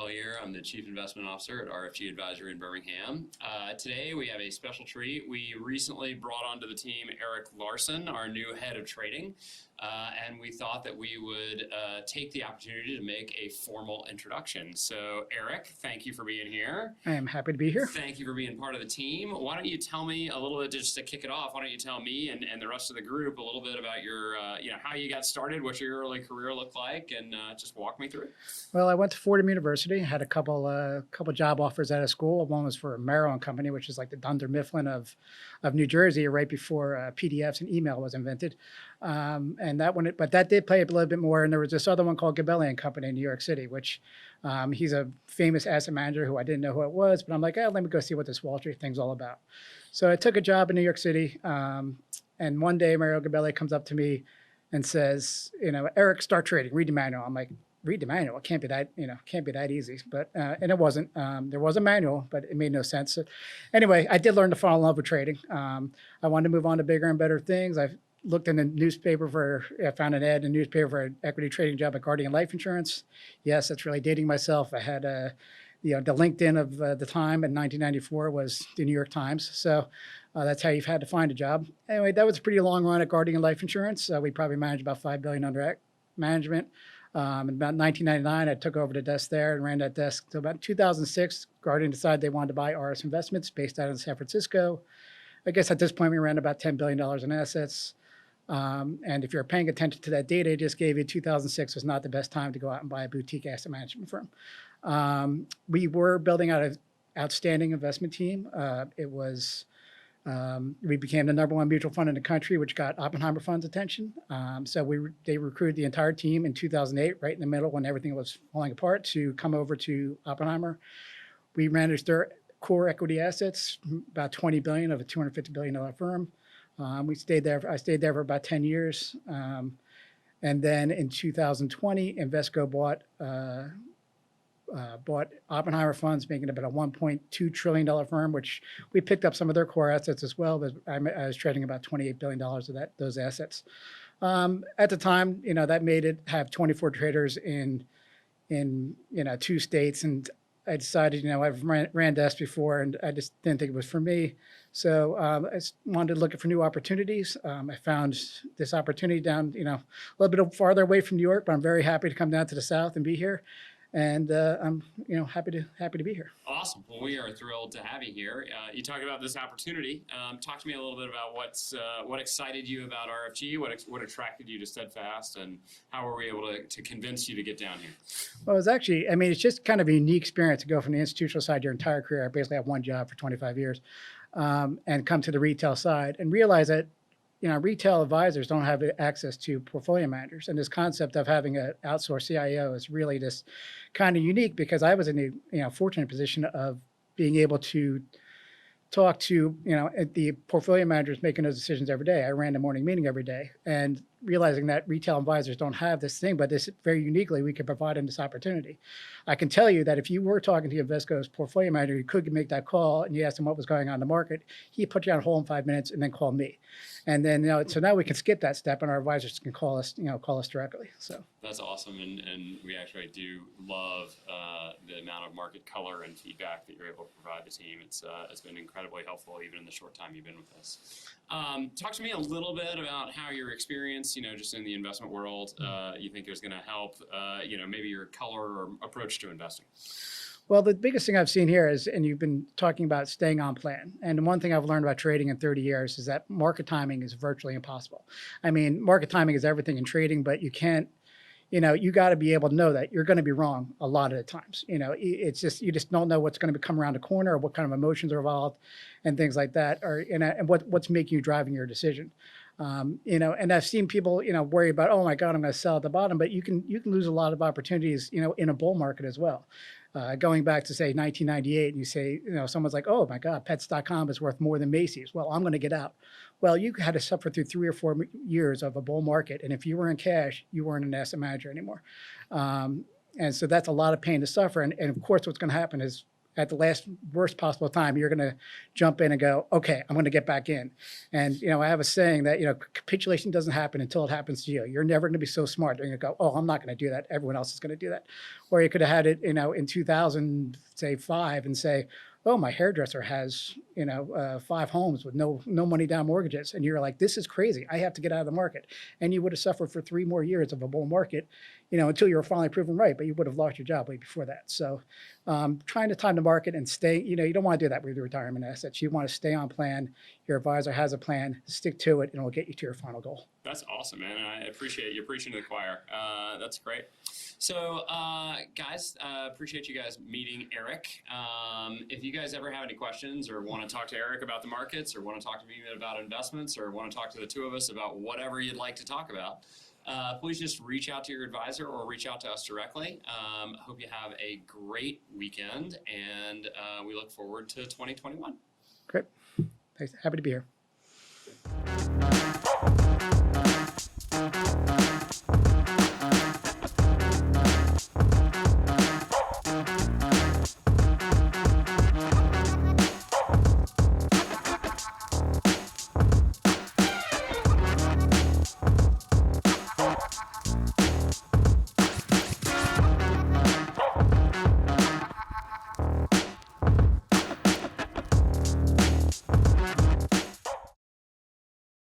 here. I'm the Chief Investment Officer at RFG Advisory in Birmingham. Today we have a special treat. We recently brought onto the team Eric Larson, our new head of trading, and we thought that we would take the opportunity to make a formal introduction. So Eric, thank you for being here. I am happy to be here. Thank you for being part of the team. Why don't you tell me a little bit, just to kick it off, why don't you tell me and the rest of the group a little bit about your, how you got started, what your early career looked like, and just walk me through it. Well, I went to Fordham University, had a couple job offers out of school. One was for a Maryland company, which is like the Dunder Mifflin of New Jersey, right before PDFs and email was invented. And that one, but that did pay a little bit more. And there was this other one called Gabelli and Company in New York City, which he's a famous asset manager who I didn't know who it was, but I'm like, let me go see what this Wall Street thing's all about. So I took a job in New York City, and one day Mario Gabelli comes up to me and says, Eric, start trading, read the manual. I'm like, read the manual? It can't be that easy. But and it wasn't. There was a manual, but it made no sense. So, anyway, I did learn to fall in love with trading. I wanted to move on to bigger and better things. I looked in the newspaper I found an ad in the newspaper for an equity trading job at Guardian Life Insurance. Yes, that's really dating myself. I had the LinkedIn of the time in 1994 was the New York Times. So that's how you've had to find a job. Anyway, that was a pretty long run at Guardian Life Insurance. We probably managed about $5 billion under management. In about 1999, I took over the desk there and ran that desk. So about 2006, Guardian decided they wanted to buy RS Investments based out in San Francisco. I guess at this point, we ran about $10 billion in assets. And if you're paying attention to that data I just gave you, 2006 was not the best time to go out and buy a boutique asset management firm. We were building out an outstanding investment team. We became the #1 mutual fund in the country, which got Oppenheimer Fund's attention. So they recruited the entire team in 2008, right in the middle when everything was falling apart, to come over to Oppenheimer. We managed their core equity assets, about $20 billion of a $250 billion firm. I stayed there for about 10 years. And then in 2020, Invesco bought Oppenheimer Funds, making it about a $1.2 trillion firm, which we picked up some of their core assets as well. But I was trading about $28 billion of those assets. At the time, that made it have 24 traders in 2 states. And I decided, I've ran desks before, and I just didn't think it was for me. So I just wanted to look for new opportunities. I found this opportunity down, a little bit farther away from New York, but I'm very happy to come down to the South and be here. And I'm, happy to be here. Awesome. Well, we are thrilled to have you here. You talk about this opportunity. Talk to me a little bit about what excited you about RFG, what attracted you to Steadfast, and how were we able to convince you to get down here? Well, it's just kind of a unique experience to go from the institutional side your entire career. I basically have one job for 25 years, and come to the retail side and realize that retail advisors don't have access to portfolio managers. And this concept of having an outsourced CIO is really just kind of unique, because I was in a fortunate position of being able to talk to the portfolio managers making those decisions every day. I ran the morning meeting every day, and realizing that retail advisors don't have this thing, but this very uniquely we could provide them this opportunity. I can tell you that if you were talking to Invesco's portfolio manager, you could make that call and you asked him what was going on in the market, he put you on hold in 5 minutes and then call me. And then, so now we can skip that step and our advisors can call us directly. So that's awesome. And we actually do love the amount of market color and feedback that you're able to provide the team. It's been incredibly helpful even in the short time you've been with us. Talk to me a little bit about how your experience, just in the investment world, you think is going to help, maybe your color or approach to investing. Well, the biggest thing I've seen here is, and you've been talking about staying on plan. And one thing I've learned about trading in 30 years is that market timing is virtually impossible. I mean, market timing is everything in trading, but you can't, you got to be able to know that you're going to be wrong a lot of the times. It's just, you just don't know what's going to come around the corner, or what kind of emotions are involved and things like that, or, and what's making you driving your decision. And I've seen people, worry about, oh my God, I'm going to sell at the bottom, but you can lose a lot of opportunities, in a bull market as well. Going back to say 1998, and you say, someone's like, oh my God, Pets.com is worth more than Macy's. Well, I'm going to get out. Well, you had to suffer through 3 or 4 years of a bull market, and if you were in cash, you weren't an asset manager anymore. And so that's a lot of pain to suffer. And of course, what's going to happen is at the last worst possible time, you're going to jump in and go, okay, I'm going to get back in. And, I have a saying that, capitulation doesn't happen until it happens to you. You're never going to be so smart. You're going to go, oh, I'm not going to do that. Everyone else is going to do that. Or you could have had it, in 2005 and say, oh, my hairdresser has, 5 homes with no money down mortgages. And you're like, this is crazy. I have to get out of the market. And you would have suffered for 3 more years of a bull market, until you were finally proven right, but you would have lost your job way before that. So trying to time the market and stay, you don't want to do that with your retirement assets. You want to stay on plan. Your advisor has a plan, stick to it, and it'll get you to your final goal. That's awesome, man. I appreciate you preaching to the choir. That's great. So, guys, appreciate you guys meeting Eric. If you guys ever have any questions or want to talk to Eric about the markets or want to talk to me about investments or want to talk to the two of us about whatever you'd like to talk about, please just reach out to your advisor or reach out to us directly. Hope you have a great weekend, and we look forward to 2021. Great. Thanks. Happy to be here.